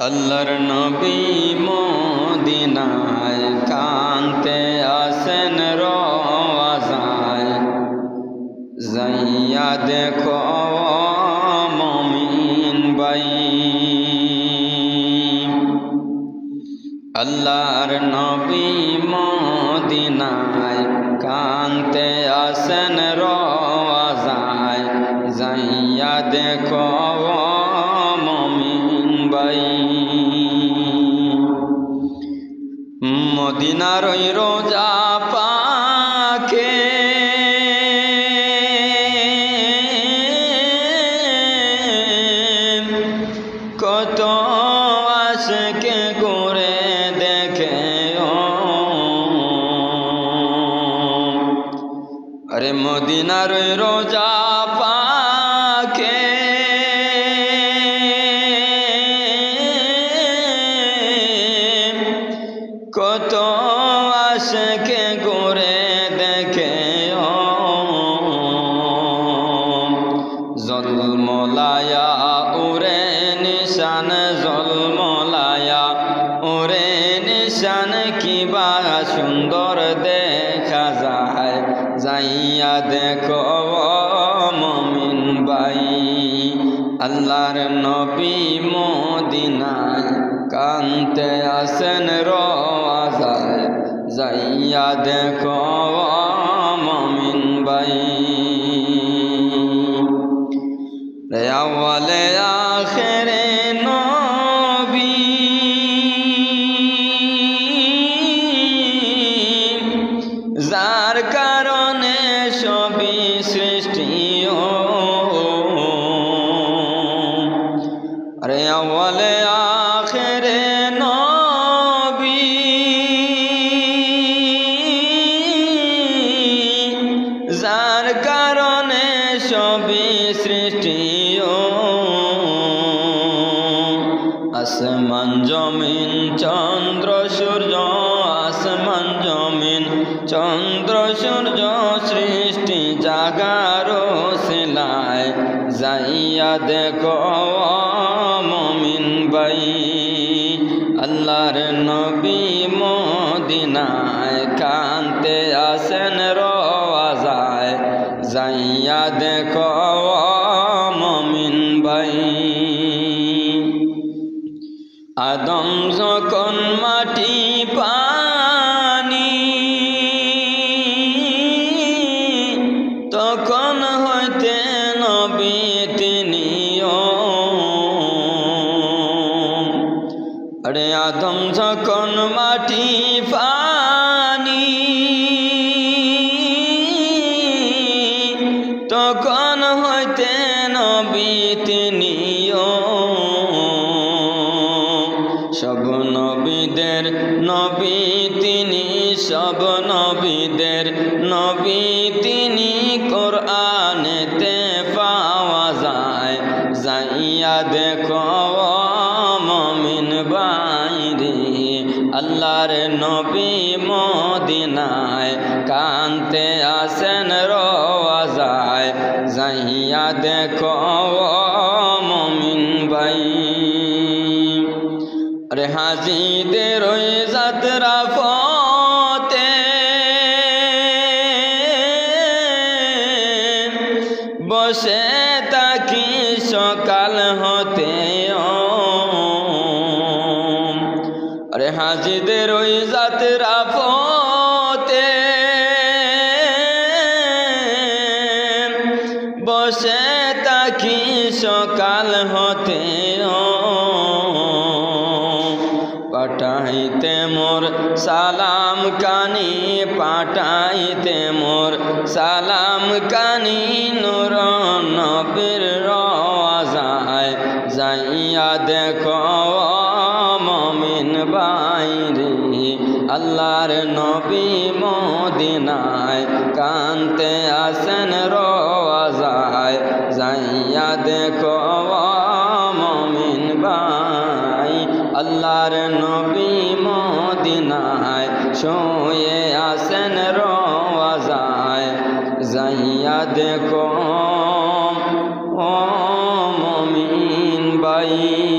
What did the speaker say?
আল্লাহর নবী মদিনায় কানতে আসেন রওজায়, যাইয়া দেখো মুমিন ভাই। আল্লাহর নবী মদিনায় কানতে আসেন রওজায়, যাইয়া দেখো মুমিন ভাই। মদিনার ওই রোজা পাকে কত আশিকে ঘুরে দেখে, আরে মদিনার ওই রোজা পাকে কত আশিকে ঘুরে দেখে, জলমলায়া উরে নিশান, জলমলায়া উরে নিশান, কিবা সুন্দর দেখা যায়, যাইয়া দেখো মুমিন ভাই। আল্লাহর নবী মদিনায় কানতে আসেন রওজায়, যাইয়া দেখো মুমিন ভাই। আউয়ালে আখিরে নবী, যার কারণে সবই সৃষ্টি, আরে আউয়ালে আখিরে নবী, যার কারণে সবই সৃষ্টি, আসমান জমিন চন্দ্র সূর্য, আসমান জমিন চন্দ্র সূর্য, সৃষ্টি জাগার সিলায়, যাইয়া দেখো মুমিন ভাই। আল্লাহর নবী মদিনায় কানতে আসেন রওজায়, যাইয়া দেখো মুমিন ভাই। আদম যখন মাটি পানি, তখন হইতে নবী তিনিও, আরে আদম যখন মাটি পানি, তখন হইতে নবী তিনিও, সব নবীদের নবী তিনি, সব নবীদের নবী তিনি, কোরআনেতে পাওয়া যায়, যাইয়া দেখো মুমিন ভাই রে। আল্লাহর নবী মদিনায় কানতে আসেন রওজায়, যাইয়া দেখো মুমিন ভাই। আরে হাজিদের ওই যাত্রা পথে বসে থাকি সকাল হতে, আরে হাজিদের ওই যাত্রা পথে বসে থাকি সকাল হতে, পাঠাইতে মোর সালাম কানি, পাঠাইতে মোর সালাম কানি, নূর নবীর রওজায়, যাইয়া দেখো মুমিন ভাই রে। আল্লাহর নবী মদিনায় কানতে আসেন রওজায়, যাইয়া দেখো মুমিন ভাই। আল্লাহর নবী মদিনায় শুয়ে আসেন রওজায়, যাইয়া দেখো মুমিন ভাই।